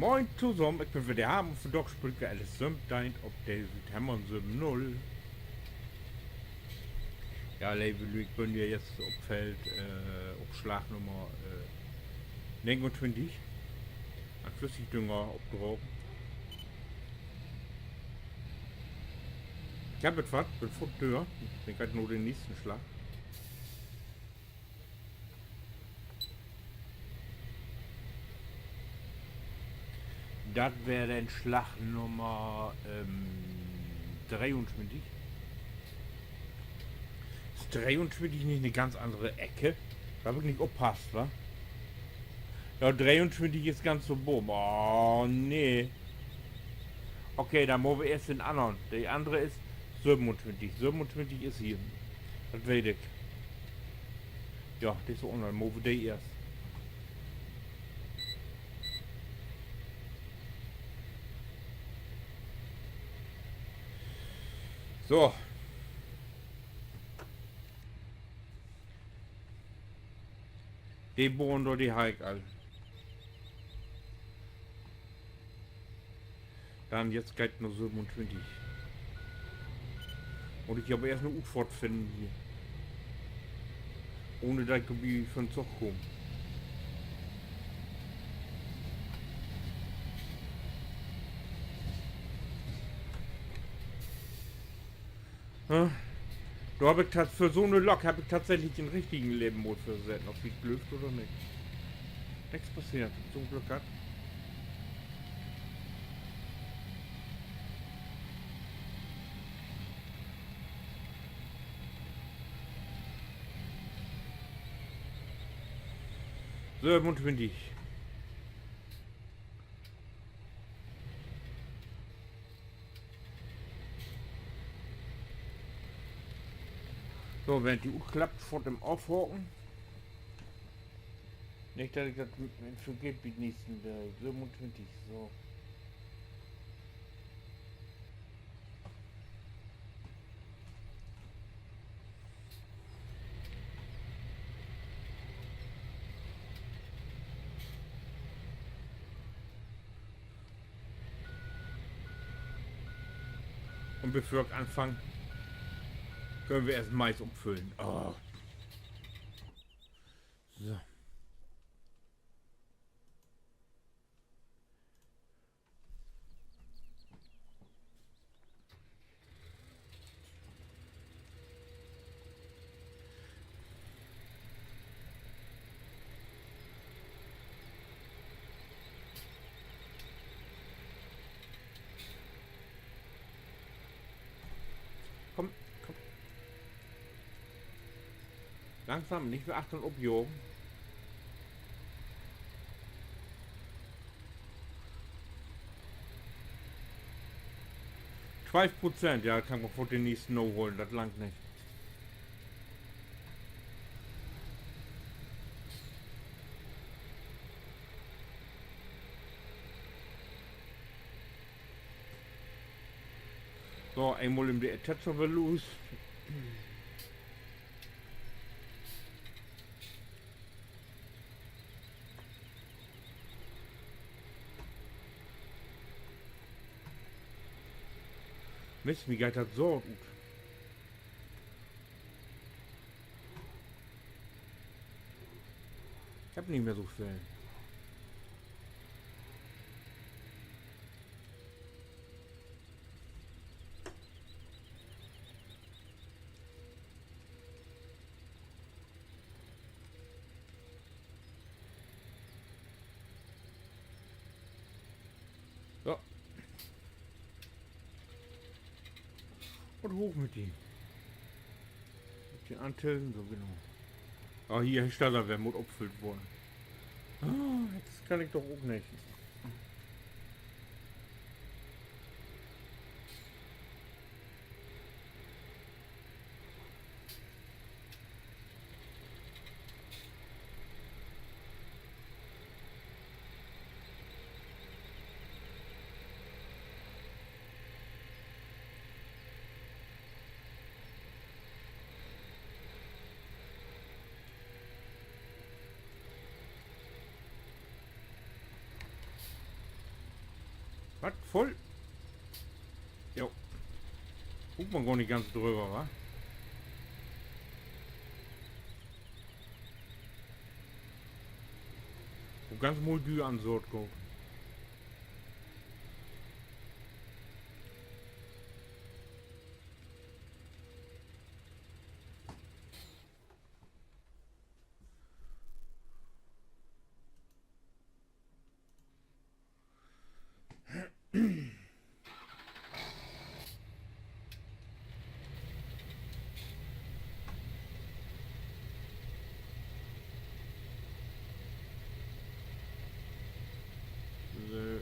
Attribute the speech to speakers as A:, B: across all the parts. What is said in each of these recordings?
A: Moin zusammen, ik ben weer de Hamer van Dogsbrücke en de Sumtijd op deze Hammern Sum 0. Ja, lieve Luc, ik ben hier jetzt op Feld, op Schlagnummer 29. An Flüssigdünger opgehoben. Ich habe etwas, bin vor der Tür. Ich bin gerade nur den nächsten Schlag. Das wäre dann Schlag Nummer 23. Ist 23 nicht eine ganz andere Ecke? Da wirklich aufpasst, wa? Ja, 23 ist ganz so boom. Oh, nee. Okay, dann machen wir erst den anderen. Der andere ist 27. 27 ist hier. Das weiß ich. Ja, das ist so online. Machen wir den erst. So. Die bohren doch die Hike all. Dann jetzt geht nur 27. Und ich habe erst eine U-Fahrt finden hier. Ohne dass ich von Zug komme. Hm? Da habe ich für so eine Lok habe ich tatsächlich den richtigen Lebenmod versetzt. Ob ich blöft oder nicht. Nichts passiert. Zum Glück hat. So, 27. So, während die Uhr klappt vor dem Aufhocken. Nicht, dass ich das vergeht mit nächsten 27. So. Und bevor ich anfange, können wir erst Mais umfüllen. Oh. So. Komm, komm. Langsam, nicht für 8 und abjogen. %, ja, kann man vor den nächsten No holen, das langt nicht. So, einmal im Attacher los. Mist, wie geht das so gut? Ich hab nicht mehr so viel. So. Und hoch mit ihm. Mit den Antennen, so genau. Ah, hier ist da Wermut abgefüllt worden. Ah, das kann ich doch auch nicht. Was? Voll? Jo. Guck mal gar nicht ganz drüber, wa? Und ganz Moldü an Sort gucken. So.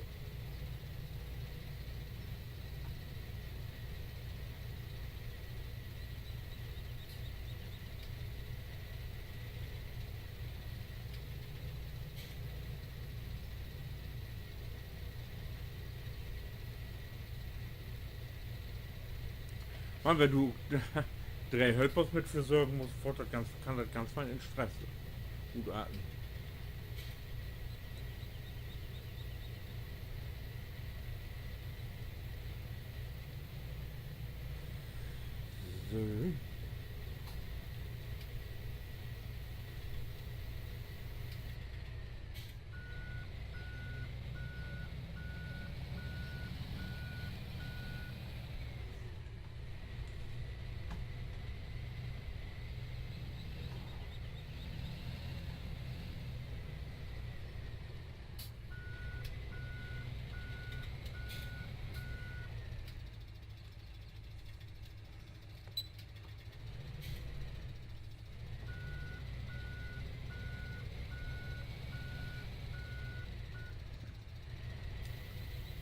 A: Mann, wenn du 3 Helpers mit versorgen musst, kann das ganz fein in Stress gut atmen. So.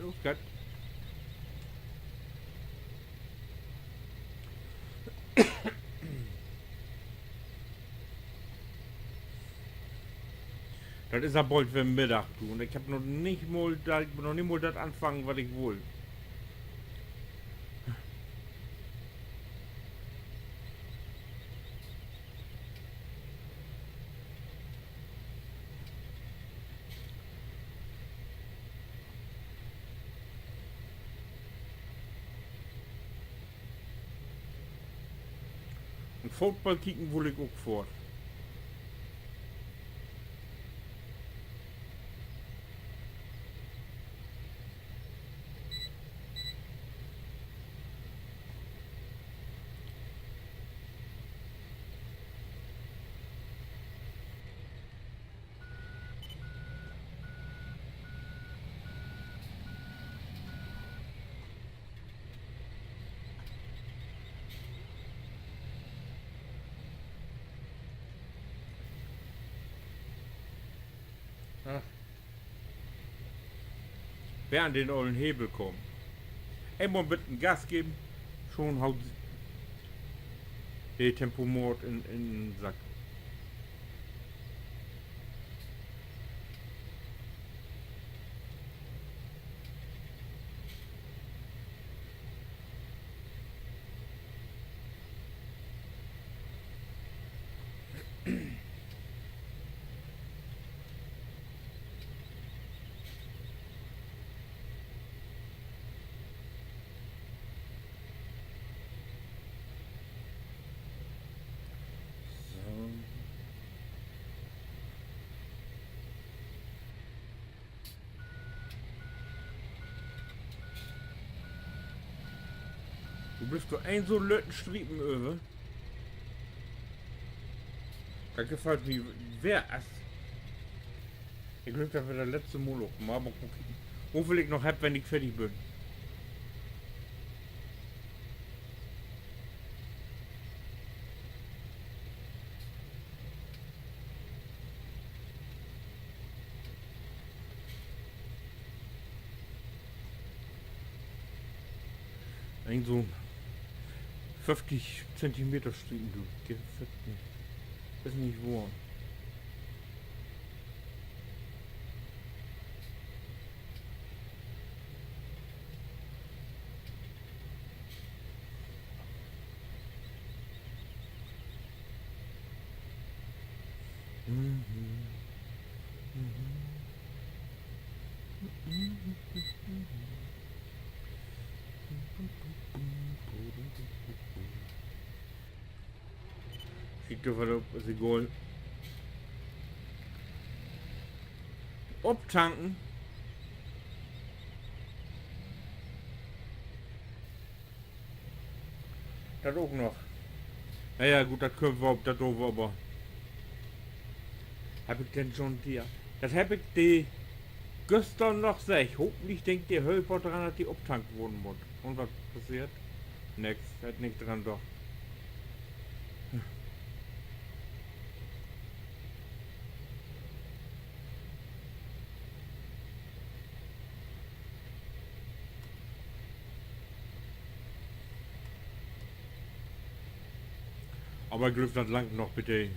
A: Los, Gott. Das ist ja bald für Mittag, du. Und ich habe noch nicht mal das anfangen, was ich will. Und Football kicken will ich auch fort. Ach. Wer an den ollen Hebel kommt. Einmal mit dem Gas geben, schon haut der Tempomord in den Sack. So. Du bist doch ein so löten Striepen über. Da gefällt mir. Wer ist? Ich glaube, das wird der letzte Moloch. Mal gucken. Wo viel ich noch hab, wenn ich fertig bin. Ein so 50 Zentimeter Striepen, du. Gefällt mir. Ist nicht wahr. Schick doch was, ist egal. Obtanken. Das auch noch. Naja, gut, das können wir, das doof, aber. Hab ich denn schon dir? Das hab ich die gestern noch gesagt. Hoffentlich denkt der Hölper dran, dass die obtankt wurden muss. Und was passiert? Nix, hat nicht dran doch. Aber Glück, das langt noch, bitte.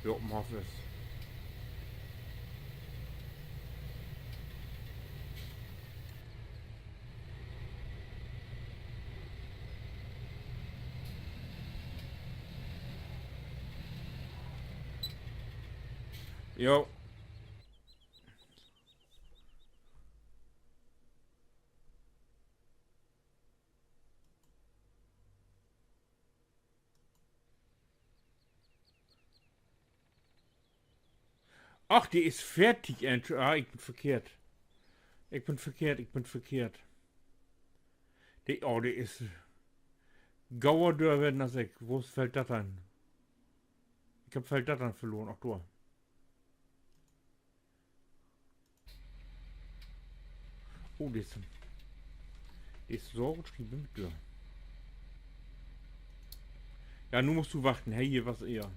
A: Ja, mach es. Jo. Ach, die ist fertig, Andrew. Ah, ich bin verkehrt. Ich bin verkehrt. Die, oh, die ist. Gauerdörr werden das weg. Wo fällt das ein? Ich hab fällt das dann verloren. Ach du. Oh, die ist so geschrieben mit dir. Ja, nun musst du warten. Hey, hier was eher.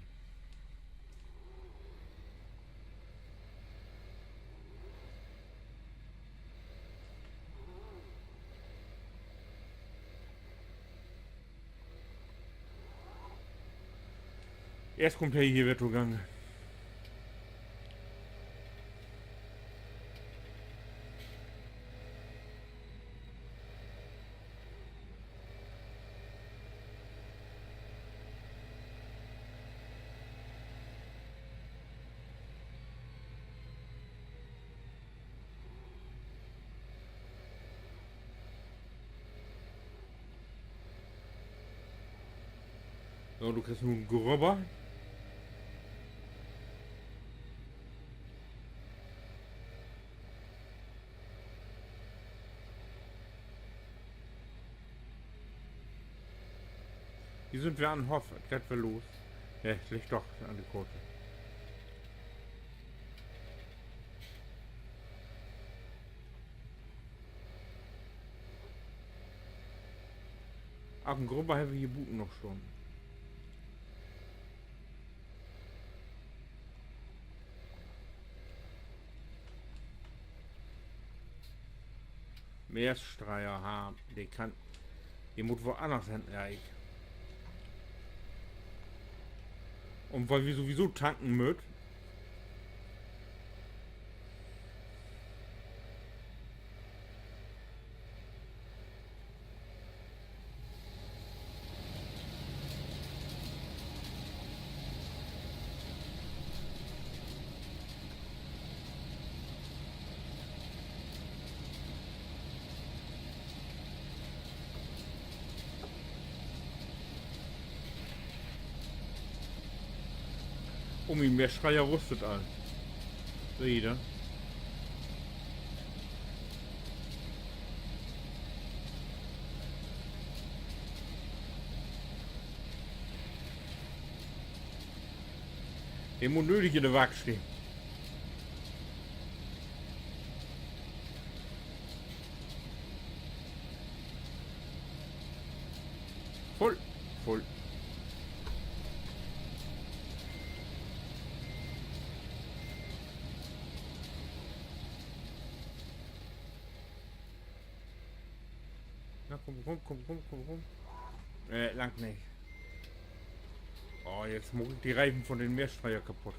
A: Erst kommt Hey, hier wird gegangen. So, du kriegst nun Grubber. Hier sind wir an Hoff. Geht wir los. Ja, ich leg doch an die Kurve. Ach, ein Grubber haben wir hier Buten noch schon. Meeresstreier haben. Der kann. Die muss woanders hin, ja, ich. Und weil wir sowieso tanken müssen. Um ihn, der Schreier rüstet an. Seht ihr? Der muss nötig in der Waage stehen. Voll. Voll. Na, komm. Lang nicht. Oh, jetzt muck ich die Reifen von den Meerstreier kaputt.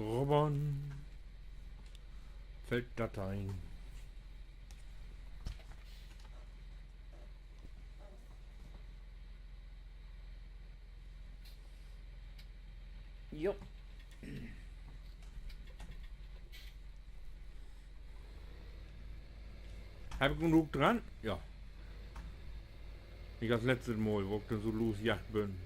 A: Grubbern. Felddateien. Jo. Habe ich genug dran? Ja. Nicht das letzte Mal, wo ich dann so losjagt bin.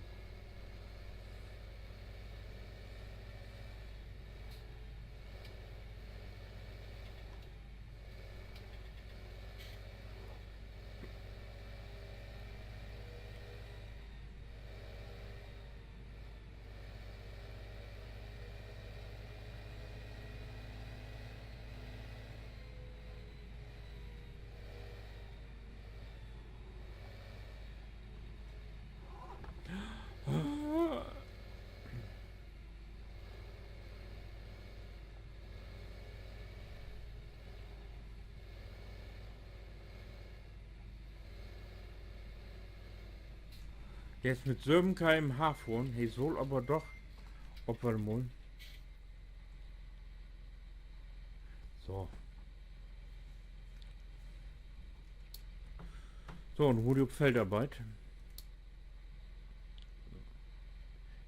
A: Der ist mit 7 km/h fahren. Hey, soll aber doch opfern. So. So, und Rudi auf Feldarbeit.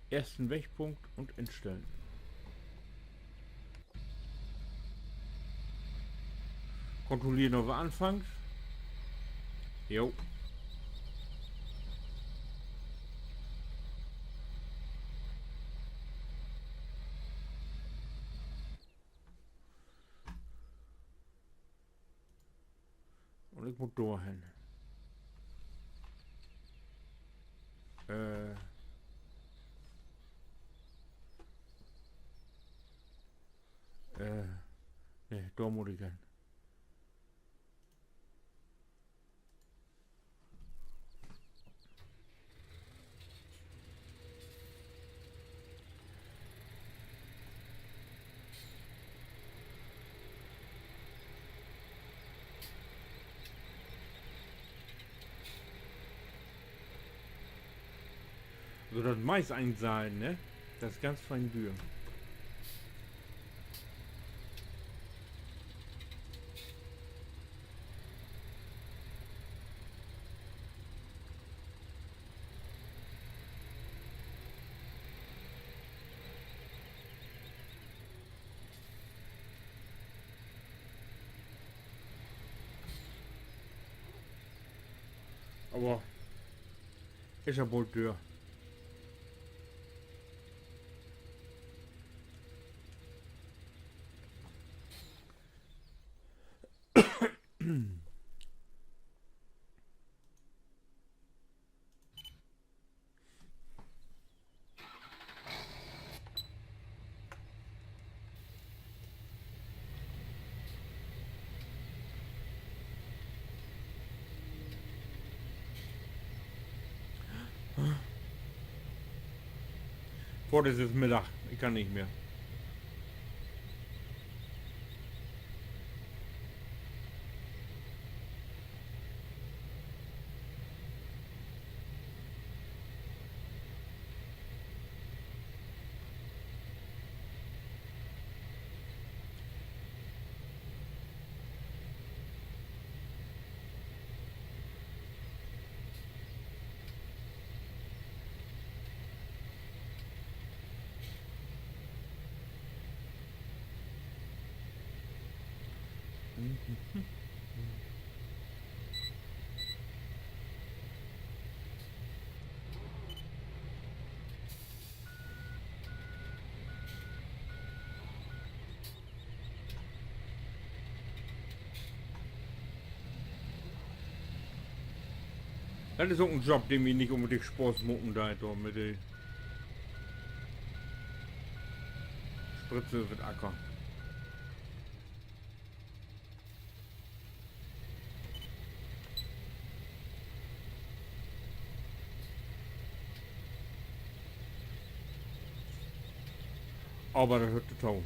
A: Ersten Wegpunkt und entstellen. Kontrollieren, ob wir anfangen. Jo. Und ich muss da hin. Ne, da muss ich hin. So das Mais einsahlen, ne? Das ist ganz fein Bühr. Aber ist ja wohl Tür. Vor das ist Mittag. Ich kann nicht mehr. Das ist auch ein Job, den wir nicht unbedingt Spaß machen da mit der Spritze wird Acker. Aber das hört der Ton.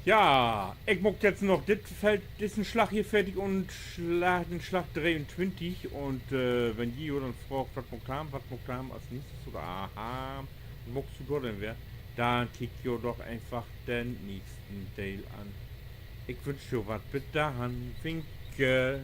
A: Ja, ich mach jetzt noch das Feld, diesen Schlag hier fertig und schlag den Schlag 23 und wenn die dann fragt, was muss haben als nächstes oder aha, magst du dort denn wer, dann kick ihr doch einfach den nächsten Teil an. Ich wünsche dir was, bis dahin, Winke.